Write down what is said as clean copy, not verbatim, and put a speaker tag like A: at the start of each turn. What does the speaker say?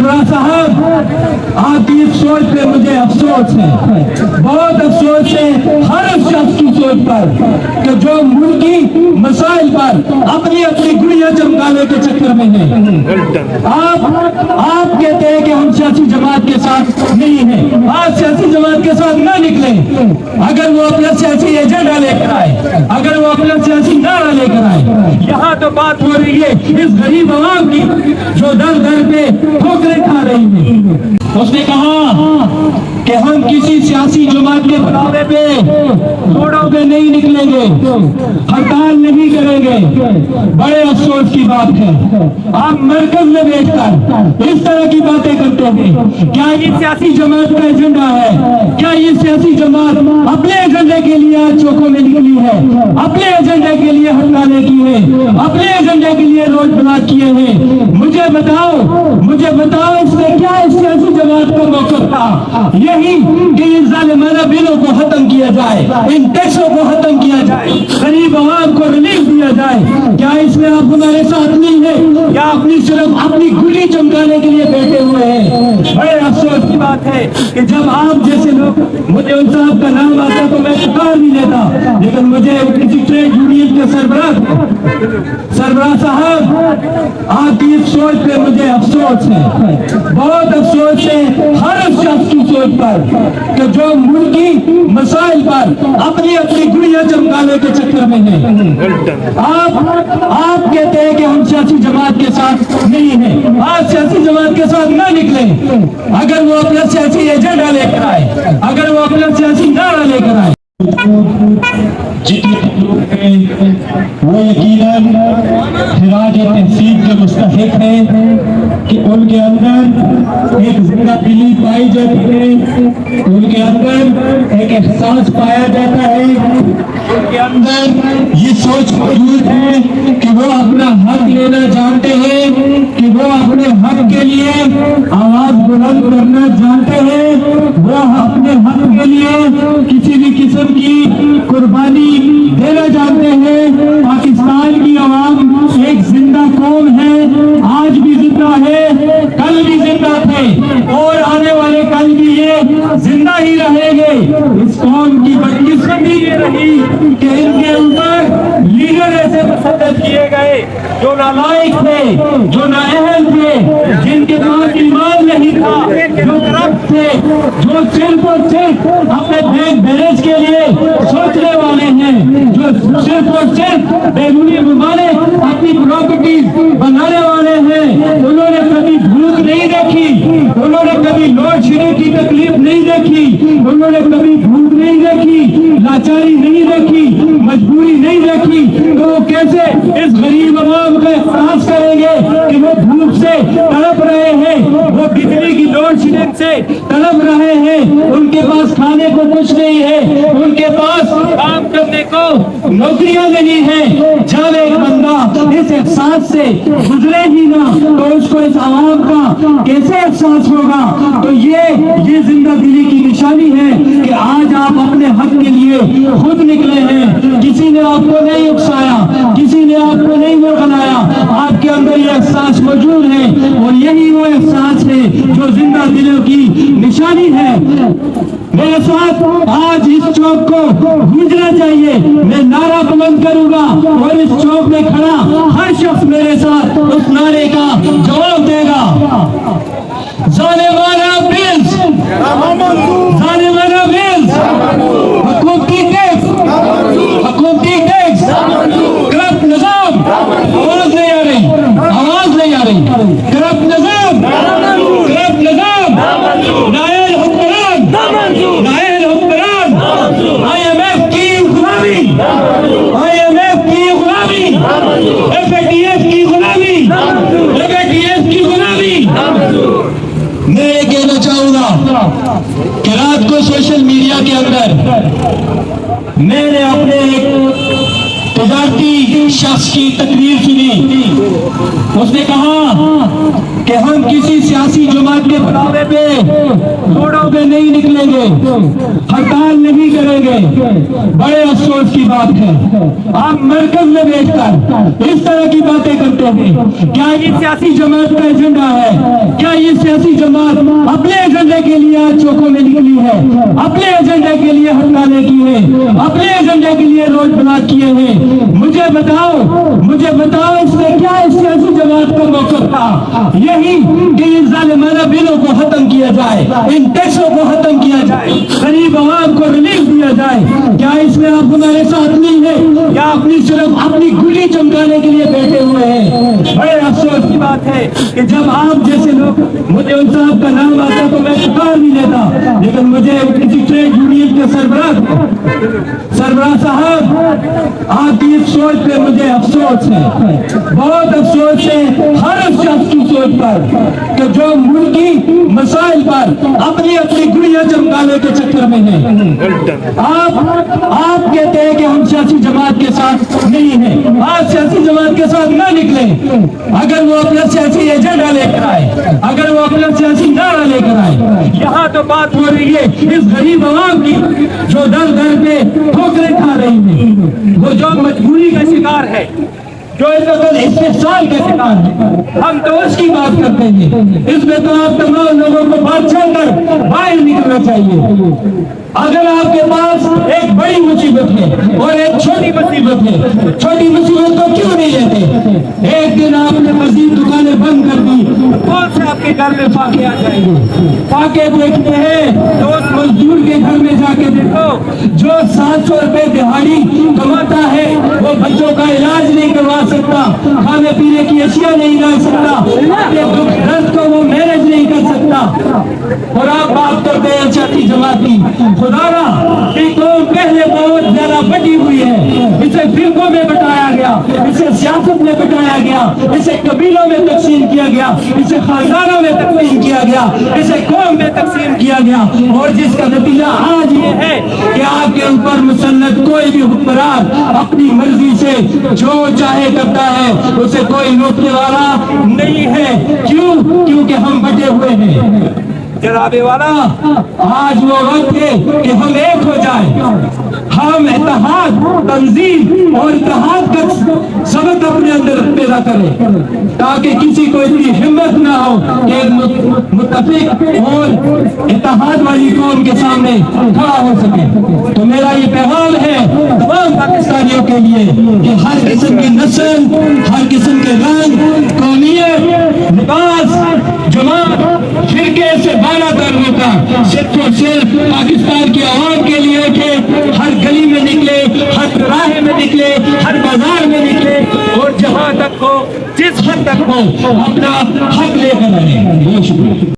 A: सरबराह साहब, आपकी इस सोच पे मुझे अफसोस है, बहुत अफसोस है हर शख्स की सोच पर कि जो मुल्की मसाइल पर अपनी अपनी गुड़िया चमकाने के चक्कर में है। आप कहते हैं कि हम सियासी जमात के साथ नहीं हैं, आप सियासी जमात के साथ ना निकले। अगर वो अपना सियासी एजेंडा लेकर आए, अगर वो अपना सियासी नारा लेकर आए, यहाँ तो बात हो रही है इस गरीब आवाम की जो दर दर पे ठोकरें खा रही है। उसने कहा कि हम किसी सियासी जमात के बुलावे पे रोडों पे नहीं निकलेंगे, हड़ताल नहीं करेंगे। बड़े अफसोस की बात है आप मरकज में बैठकर इस तरह की बातें करते हैं। क्या ये सियासी जमात का एजेंडा है? क्या ये सियासी जमात अपने एजेंडे के लिए आज चौकों में निकली है, अपने एजेंडे के लिए हड़तालें की है, अपने एजेंडे के लिए रोड ब्लॉक किए हैं? मुझे बताओ इसमें क्या इस सियासी जमात का मौक़िफ़ था? यही कि इन ज़ालिमाना बिलों को खत्म किया जाए, इन टैक्सों को खत्म किया जाए, गरीब आवाम को रिलीफ दिया जाए। क्या इसमें आप हमारे साथ नहीं है, या अपनी सिर्फ अपनी गुली चमकाने के लिए बैठे हुए हैं? बड़े अफसोस की बात है कि जब आप जैसे लोग, मुझे उन साहब का नाम आता तो मैं पुकार नहीं लेता, लेकिन मुझे किसी ट्रेड यूनियन के सरबराह साहब, आपकी इस सोच पे मुझे अफसोस है, बहुत अफसोस है हर शख्स की सोच पर कि जो मुल्की मसाइल पर अपनी अपनी गुड़िया चमकाने के चक्कर में है। आप कहते हैं कि हम सियासी जमात के साथ नहीं हैं, आप सियासी जमात के साथ ना निकले। अगर वो अपना सियासी एजेंडा लेकर आए, अगर वो अपना सियासी नारा लेकर आए, वो यकीनन खिराज तहसीब के मुस्तहिक है कि उनके अंदर एक जिंदा दिली पाई जाती है, उनके अंदर एक एहसास पाया जाता है, उनके अंदर ये सोच मौजूद है कि वो अपना हक लेना जानते हैं, कि वो अपने हक के लिए आवाज बुलंद करना जानते हैं, वो अपने हक के लिए किसी भी किस्म की कुर्बानी देना जानते हैं। पाकिस्तान की आवाम एक जिंदा कौम है, आज भी जिंदा है, कल भी जिंदा थे और आने वाले कल भी ये जिंदा ही रहेंगे। इस कौम की बदकिस्मती ये रही कि इनके ऊपर लीडर ऐसे मुसद्दत किए गए जो नालायक थे, जो नाअहल थे, जिनके पास ईमान नहीं था, जो करप्ट थे, जो सिर्फ और सिर्फ अपने बैंक बैलेंस के लिए सोचने वाले हैं, जो सिर्फ और सिर्फ बैरूनी ममालिक अपनी प्रॉपर्टीज बनाने वाले हैं। उन्होंने कभी भूख नहीं देखी, उन्होंने कभी लोड शेडिंग की तकलीफ नहीं देखी, उन्होंने कभी भूख नहीं देखी, लाचारी नहीं देखी, मजबूरी नहीं देखी। तो वो कैसे इस गरीब आवाम का एहसास करेंगे कि वो भूख से तड़प रहे हैं, वो बिजली की लोड शेडिंग से तड़प रहे हैं, उनके पास खाने को कुछ नहीं है, उनके पास काम करने को नौकरियां नहीं है। जब एक बंदा इस एहसास से गुजरे ही ना तो उसको इस आवाम का कैसे एहसास होगा? तो ये जिंदा दिली की निशानी है कि आज आप अपने हक के लिए खुद निकले हैं, किसी ने आपको नहीं उकसाया, किसी ने आपको नहीं बुलाया, आपके अंदर ये एहसास मौजूद है और यही वो एहसास है जो जिंदा दिलों की निशानी है। मेरे साथ आज इस चौक को गूंजना चाहिए, मैं नारा बुलंद करूंगा और इस चौक में खड़ा हर शख्स मेरे साथ उस नारे का जवाब देगा। ज़ालिमाना बिल्स, ज़ालिमाना बिल्स, हुकूमती टैक्स, करप्ट निज़ाम, आवाज नहीं आ रही, करप्ट निज़ाम, नायल हुक्मरान, IMF की गुलामी, FATF की गुलामी। मैं ये कहना चाहूंगा कि रात को सोशल मीडिया के अंदर मैंने अपने एक تجارتی شخص کی تقریر سنی. اس نے کہا کہ ہم کسی سیاسی جماعت کے بلاوے پہ روڈوں پہ نہیں نکلیں گے, ہڑتال نہیں کریں گے. بڑے افسوس کی بات ہے آپ مرکز میں بیٹھ کر اس طرح کی باتیں کرتے ہیں. کیا یہ سیاسی جماعت کا ایجنڈا ہے؟ کیا یہ سیاسی جماعت اپنے ایجنڈے کے لیے آج چوکوں میں نکلی ہے, اپنے ایجنڈے کے لیے ہڑتالیں کی ہیں, اپنے ایجنڈے کے لیے روڈ بلاک کیے ہیں؟ مجھے بتاؤ اس میں کیا اس سیاسی جماعت کا موقف تھا؟ یہی کہ ان ظالمانہ بلوں کو ختم کیا جائے, ان ٹیکسوں کو ختم کیا جائے, غریب عوام کو ریلیف دیا جائے. کیا اس میں آپ ہمارے ساتھ نہیں ہیں یا صرف اپنی گلی چمکانے کے لیے بیٹھے ہوئے ہیں؟ بڑے افسوس کی بات ہے کہ جب آپ جیسے لوگ, مجھے ان صاحب کا نام آتا تو میں پکار نہیں لیتا, لیکن مجھے کسی ٹریڈ یونین کے سربراہ صاحب آپ کی اس سوچ پہ مجھے افسوس ہے, بہت افسوس ہے ہر شخص کی سوچ پر کہ جو ملکی مسائل پر اپنی گڑیاں چمکانے کے چکر میں ہیں. آپ کہتے ہیں کہ ہم سیاسی جماعت کے ساتھ نہیں ہیں, آپ سیاسی جماعت کے ساتھ نہ نکلیں. اگر وہ اپنا سیاسی ایجنڈا لے کر آئے, اگر وہ اپنا سیاسی نعرہ لے کر آئے, یہاں تو بات ہو رہی ہے اس غریب عوام کی جو در در پہ ٹھوکریں کھا رہی ہیں, وہ جو مجبوری کا شکار ہے, جو استحصال کا شکار ہے, ہم تو اس کی بات کرتے ہیں. اس میں تو آپ تمام لوگوں کو بات چھوڑ کر باہر نکلنا چاہیے. اگر آپ کے پاس ایک بڑی مصیبت ہے اور ایک چھوٹی مصیبت ہے, چھوٹی مصیبت کو کیوں نہیں لیتے؟ ایک دن آپ نے مزید دکانیں بند کر دی, کون سے آپ کے گھر میں فاقے آ جائیں گے؟ فاقے دیکھتے ہیں تو اس مزدور کے گھر میں جا کے دیکھو جو 700 روپے دہاڑی کماتا ہے, وہ بچوں کا علاج نہیں کروا سکتا, کھانے پینے کی اشیاء نہیں لا سکتا, اپنے دکھ درد کو وہ مینج نہیں کر سکتا. اور آپ بات کرتے ہیں سیاسی جماعت کی. خدا را یہ قوم پہلے بہت زیادہ بٹی ہوئی ہے, اسے فرقوں میں بٹایا گیا, اسے سیاست میں بٹایا گیا, اسے قبیلوں میں تقسیم کیا گیا, اسے خاندانوں میں تقسیم کیا گیا, اسے قوم میں تقسیم کیا گیا. اور جس کا نتیجہ آج یہ ہے کہ آپ کے اوپر مسلط کوئی بھی حکمران اپنی مرضی سے جو چاہے کرتا ہے, اسے کوئی روکنے والا نہیں ہے. کیوں؟ کیونکہ ہم بٹے ہوئے ہیں. جناب والا, آج وہ وقت ہے کہ ہم ایک ہو جائیں, ہم اتحاد, تنظیم اور اتحاد کا سبق اپنے اندر پیدا کریں, تاکہ کسی کو اتنی ہمت نہ ہو کہ ایک متفق اور اتحاد والی قوم کے سامنے کھڑا ہو سکے. تو میرا یہ پیغام ہے تمام پاکستانیوں کے لیے کہ ہر قسم کی نسل, ہر قسم کے رنگ, قومیت, لباس, جماعت, فرقے سے بالا تر ہو کر صرف اور صرف پاکستان کی عوام کے لیے اٹھے, ہر گلی میں نکلے, ہر راہ میں نکلے, ہر بازار میں نکلے, اور جہاں تک ہو, جس حد تک ہو, اپنا حق لے کر آئے. بہت شکریہ.